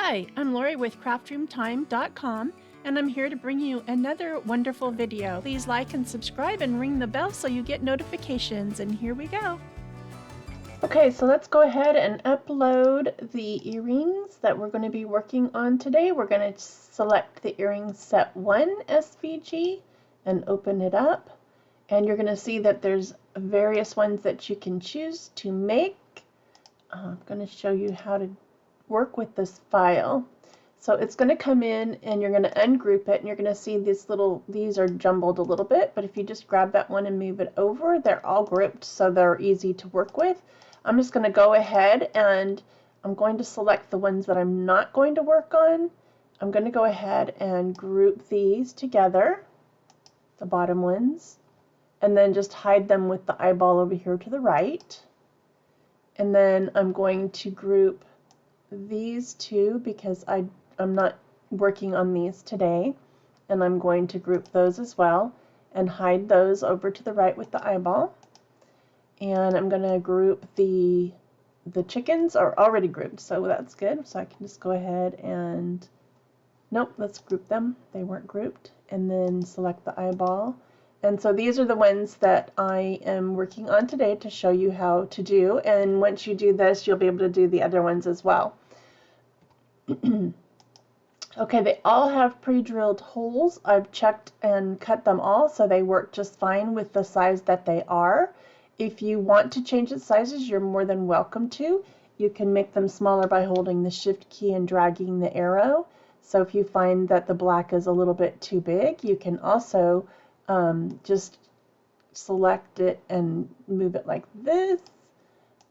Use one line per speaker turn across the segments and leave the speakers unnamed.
Hi, I'm Lori with craftroomtime.com, and I'm here to bring you another wonderful video. Please like and subscribe and ring the bell so you get notifications, and here we go. Okay, so let's go ahead and upload the earrings that we're going to be working on today. We're going to select the earring set 1 SVG and open it up, and you're going to see that there's various ones that you can choose to make. I'm going to show you how to work with this file. So it's going to come in and you're going to ungroup it, and you're going to see these are jumbled a little bit, but if you just grab that one and move it over, they're all grouped so they're easy to work with. I'm just going to go ahead and I'm going to select the ones that I'm not going to work on. I'm going to go ahead and group these together, the bottom ones, and then just hide them with the eyeball over here to the right. And then I'm going to group these two because I'm not working on these today, and I'm going to group those as well and hide those over to the right with the eyeball. And I'm going to group the chickens are already grouped, so that's good. So I can just go ahead and let's group them. They weren't grouped, and then select the eyeball. And so these are the ones that I am working on today to show you how to do, and once you do this you'll be able to do the other ones as well. Okay, they all have pre-drilled holes. I've checked and cut them all, so they work just fine with the size that they are. If you want to change the sizes, you're more than welcome to. You can make them smaller by holding the shift key and dragging the arrow. So if you find that the black is a little bit too big, you can also just select it and move it like this.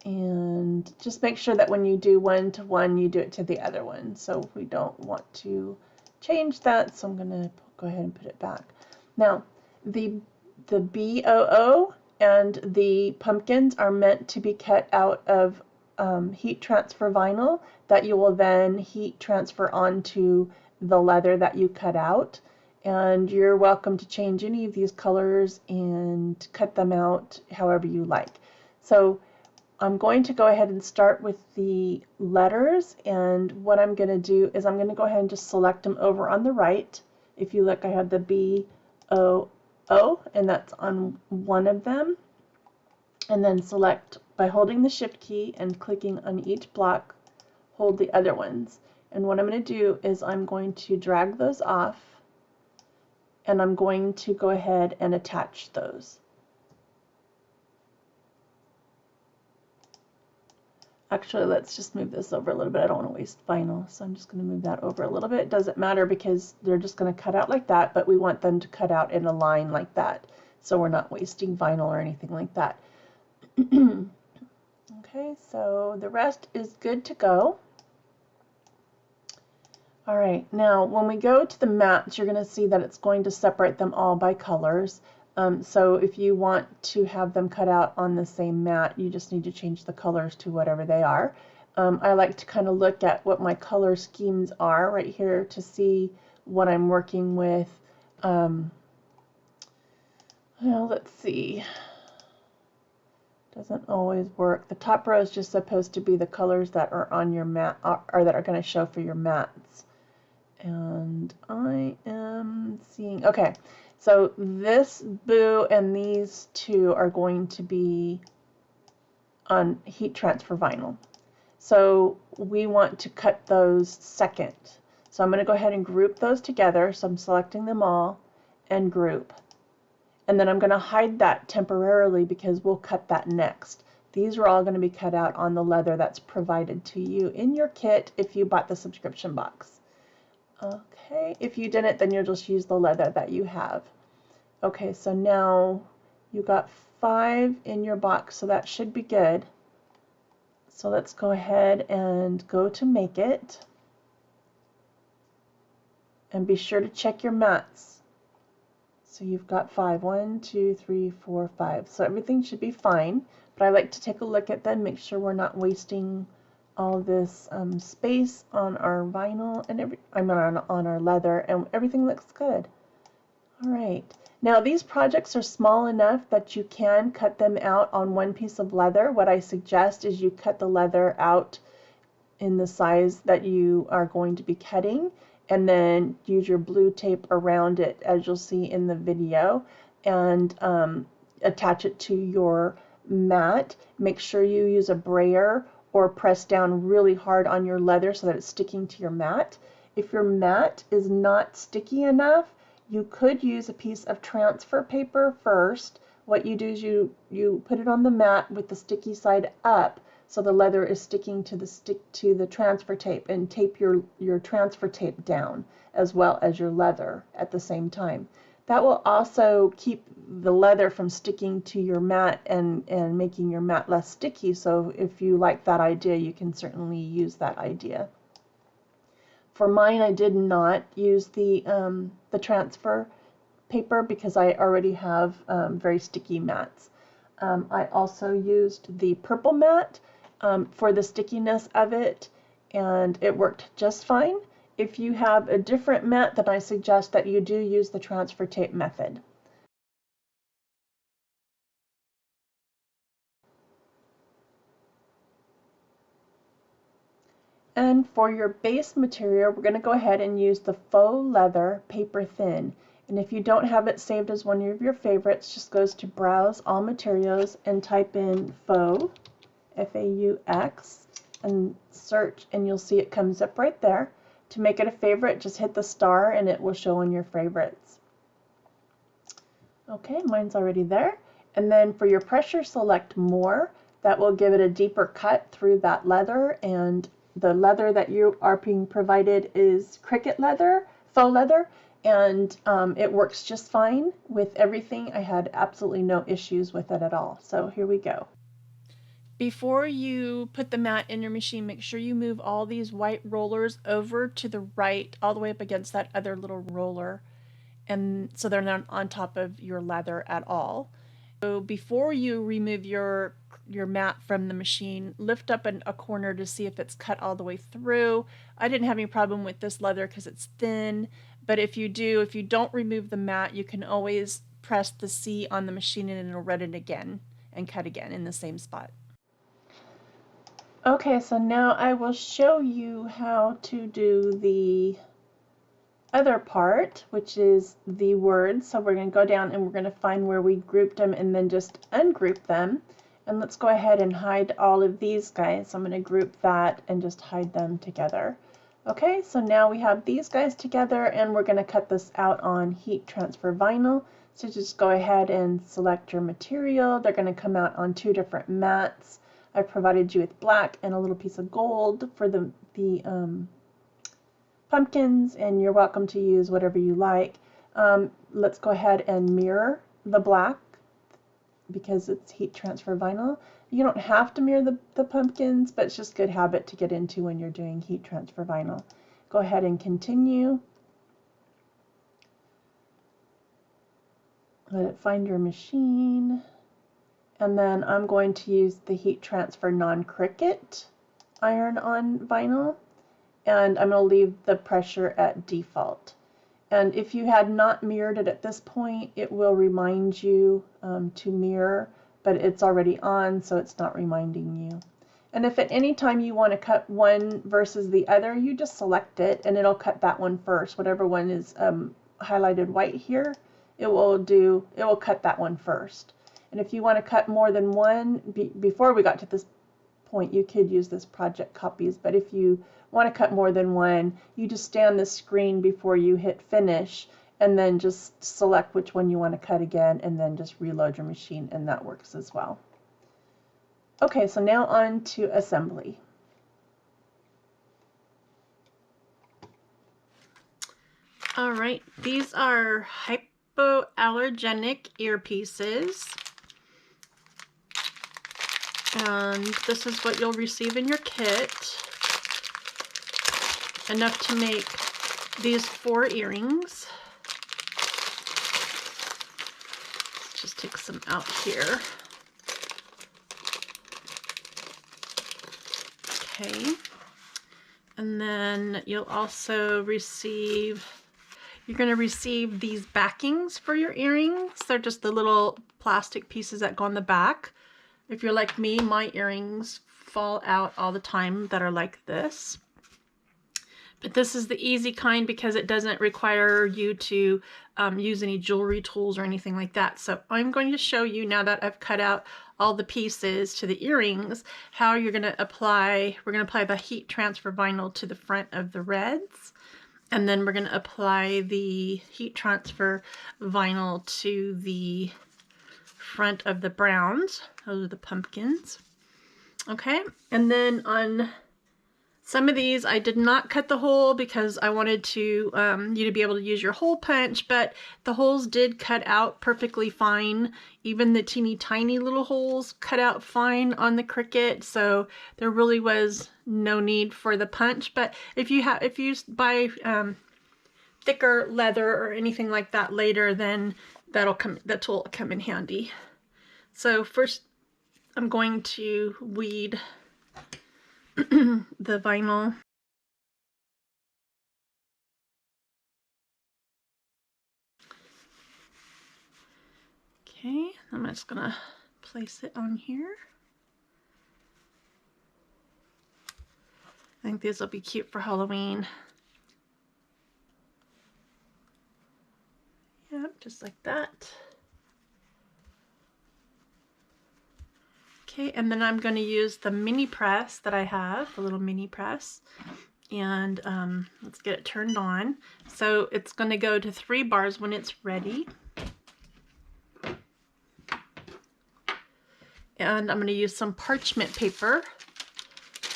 And just make sure that when you do one to one, you do it to the other one. So we don't want to change that, so I'm going to go ahead and put it back. Now, the BOO and the pumpkins are meant to be cut out of heat transfer vinyl that you will then heat transfer onto the leather that you cut out. And you're welcome to change any of these colors and cut them out however you like. So I'm going to go ahead and start with the letters, and what I'm going to do is I'm going to go ahead and just select them over on the right. If you look, I have the BOO, and that's on one of them. And then select by holding the shift key and clicking on each block, hold the other ones. And what I'm going to do is I'm going to drag those off, and I'm going to go ahead and attach those. Actually, let's just move this over a little bit. I don't want to waste vinyl, so I'm just going to move that over a little bit. It doesn't matter because they're just going to cut out like that, but we want them to cut out in a line like that, so we're not wasting vinyl or anything like that. Okay, so the rest is good to go. All right, now when we go to the mats, you're going to see that it's going to separate them all by colors. So if you want to have them cut out on the same mat, you just need to change the colors to whatever they are. I like to kind of look at what my color schemes are right here to see what I'm working with. Well, let's see. Doesn't always work. The top row is just supposed to be the colors that are on your mat, or that are going to show for your mats. And I am seeing, okay, so this boo and these two are going to be on heat transfer vinyl. So we want to cut those second. So I'm going to go ahead and group those together. So I'm selecting them all and group. And then I'm going to hide that temporarily because we'll cut that next. These are all going to be cut out on the leather that's provided to you in your kit if you bought the subscription box. Okay, if you didn't, then you'll just use the leather that you have. Okay, so now you got 5 in your box, so that should be good. So let's go ahead and go to make it. And be sure to check your mats. So you've got 5. 1, 2, 3, 4, 5. So everything should be fine, but I like to take a look at them, make sure we're not wasting all this space on our vinyl and on our leather, and everything looks good. All right, now these projects are small enough that you can cut them out on one piece of leather. What I suggest is you cut the leather out in the size that you are going to be cutting, and then use your blue tape around it, as you'll see in the video, and attach it to your mat. Make sure you use a brayer or press down really hard on your leather so that it's sticking to your mat. If your mat is not sticky enough, you could use a piece of transfer paper first. What you do is you put it on the mat with the sticky side up, so the leather is sticking to the transfer tape, and tape your transfer tape down as well as your leather at the same time. That will also keep the leather from sticking to your mat and making your mat less sticky. So if you like that idea, you can certainly use that idea. For mine, I did not use the transfer paper because I already have very sticky mats. I also used the purple mat for the stickiness of it, and it worked just fine. If you have a different mat, then I suggest that you do use the transfer tape method. And for your base material, we're going to go ahead and use the faux leather paper thin. And if you don't have it saved as one of your favorites, just goes to Browse All Materials and type in faux, F-A-U-X, and search, and you'll see it comes up right there. To make it a favorite, just hit the star and it will show in your favorites. Okay, mine's already there. And then for your pressure, select More. That will give it a deeper cut through that leather, and the leather that you are being provided is Cricut leather, faux leather, and it works just fine with everything. I had absolutely no issues with it at all. So here we go. Before you put the mat in your machine, make sure you move all these white rollers over to the right, all the way up against that other little roller, and so they're not on top of your leather at all. So before you remove your mat from the machine, lift up a corner to see if it's cut all the way through. I didn't have any problem with this leather because it's thin, but if you don't remove the mat, you can always press the C on the machine and it'll run it again and cut again in the same spot. Okay, so now I will show you how to do the other part, which is the words. So we're going to go down and we're going to find where we grouped them and then just ungroup them. And let's go ahead and hide all of these guys. So I'm going to group that and just hide them together. Okay, so now we have these guys together, and we're going to cut this out on heat transfer vinyl. So just go ahead and select your material. They're going to come out on 2 different mats. I provided you with black and a little piece of gold for the pumpkins, and you're welcome to use whatever you like. Let's go ahead and mirror the black because it's heat transfer vinyl. You don't have to mirror the pumpkins, but it's just good habit to get into when you're doing heat transfer vinyl. Go ahead and continue. Let it find your machine. And then I'm going to use the heat transfer non-Cricut iron-on vinyl. And I'm going to leave the pressure at default. And if you had not mirrored it at this point, it will remind you to mirror, but it's already on, so it's not reminding you. And if at any time you want to cut one versus the other, you just select it and it'll cut that one first. Whatever one is highlighted white here, it will cut that one first. And if you want to cut more than one, before we got to this point, you could use this Project Copies, but if you want to cut more than one, you just stay on the screen before you hit finish and then just select which one you want to cut again and then just reload your machine, and that works as well. Okay, so now on to assembly. All right, these are hypoallergenic earpieces. And this is what you'll receive in your kit. Enough to make these 4 earrings. Let's just take some out here. Okay. And then you'll also receive, you're going to receive these backings for your earrings. They're just the little plastic pieces that go on the back. If you're like me, my earrings fall out all the time that are like this. But this is the easy kind because it doesn't require you to use any jewelry tools or anything like that. So I'm going to show you, now that I've cut out all the pieces to the earrings, how you're going to apply, we're going to apply the heat transfer vinyl to the front of the reds. And then we're going to apply the heat transfer vinyl to the front of the browns. Those are the pumpkins. Okay, and then on some of these I did not cut the hole because I wanted to you to be able to use your hole punch, but the holes did cut out perfectly fine. Even the teeny tiny little holes cut out fine on the Cricut, so there really was no need for the punch. But if you buy thicker leather or anything like that later, then that tool will come in handy. So first I'm going to weed the vinyl. Okay, I'm just gonna place it on here. I think these will be cute for Halloween. Yep, just like that. Okay, and then I'm going to use the mini press that I have, the little mini press, and let's get it turned on. So it's going to go to 3 bars when it's ready. And I'm going to use some parchment paper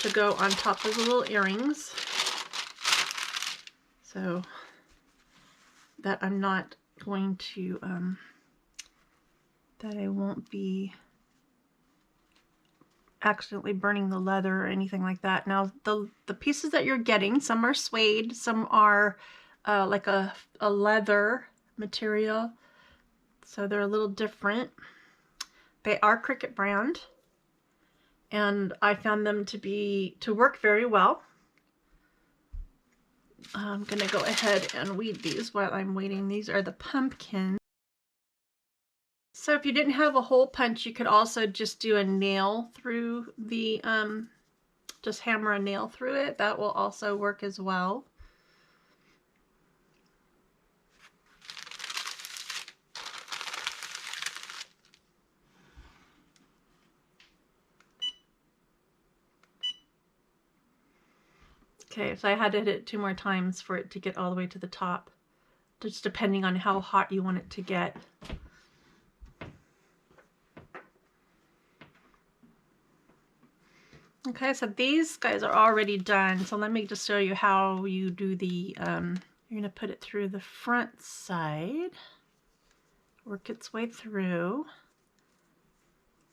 to go on top of the little earrings, so that I'm not going to, that I won't be accidentally burning the leather or anything like that. Now the pieces that you're getting, some are suede, some are like a leather material, so they're a little different. They are Cricut brand, and I found them to work very well. I'm gonna go ahead and weed these while I'm waiting. These are the pumpkins. So if you didn't have a hole punch, you could also just do a nail through the, just hammer a nail through it. That will also work as well. Okay, so I had to hit it 2 more times for it to get all the way to the top, just depending on how hot you want it to get. Okay, so these guys are already done, so let me just show you how you do the, you're going to put it through the front side, work its way through,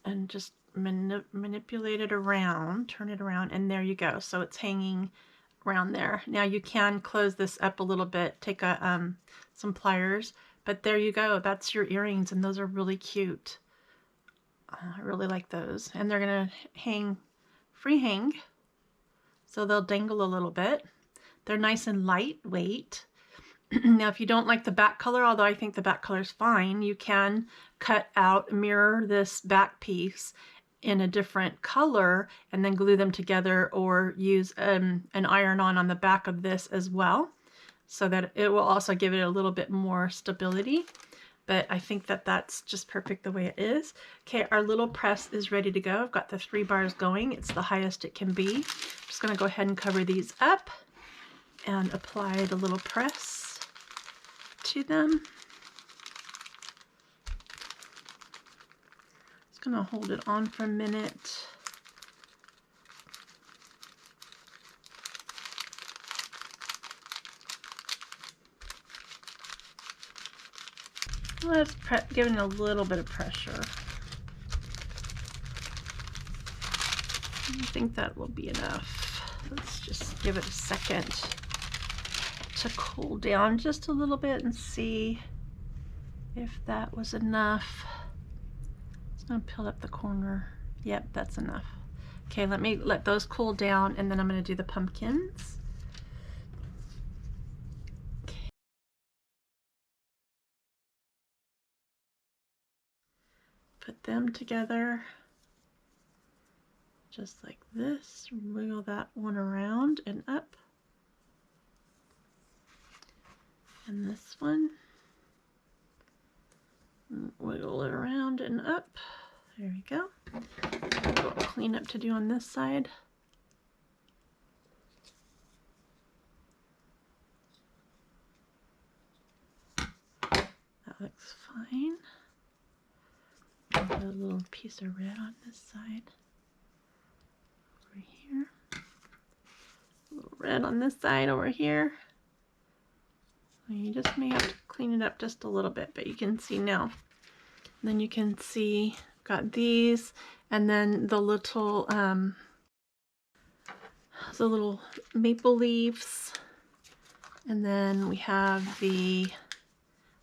and just manipulate it around, turn it around, and there you go. So it's hanging around there. Now you can close this up a little bit, take some pliers, but there you go. That's your earrings, and those are really cute. I really like those, and they're going to hang free hang, so they'll dangle a little bit. They're nice and lightweight. Now if you don't like the back color, although I think the back color is fine, you can mirror this back piece in a different color and then glue them together, or use an iron-on the back of this as well, so that it will also give it a little bit more stability. But I think that that's just perfect the way it is. Okay, our little press is ready to go. I've got the 3 bars going. It's the highest it can be. I'm just going to go ahead and cover these up and apply the little press to them. Just going to hold it on for a minute. Let's give it a little bit of pressure. I think that will be enough. Let's just give it a second to cool down just a little bit and see if that was enough. It's going to peel up the corner. Yep, that's enough. Okay, let me let those cool down, and then I'm going to do the pumpkins. Put them together. just like this. Wiggle that one around and up. And this one, wiggle it around and up. There we go. A little cleanup to do on this side. That looks fine. Put a little piece of red on this side. Over here. A little red on this side over here. You just may have to clean it up just a little bit, but you can see now. And then you can see, got these, and then the little maple leaves. And then we have the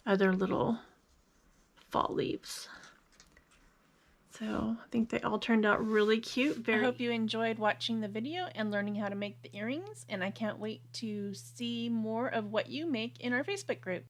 other little fall leaves. So I think they all turned out really cute. I hope you enjoyed watching the video and learning how to make the earrings, and I can't wait to see more of what you make in our Facebook group.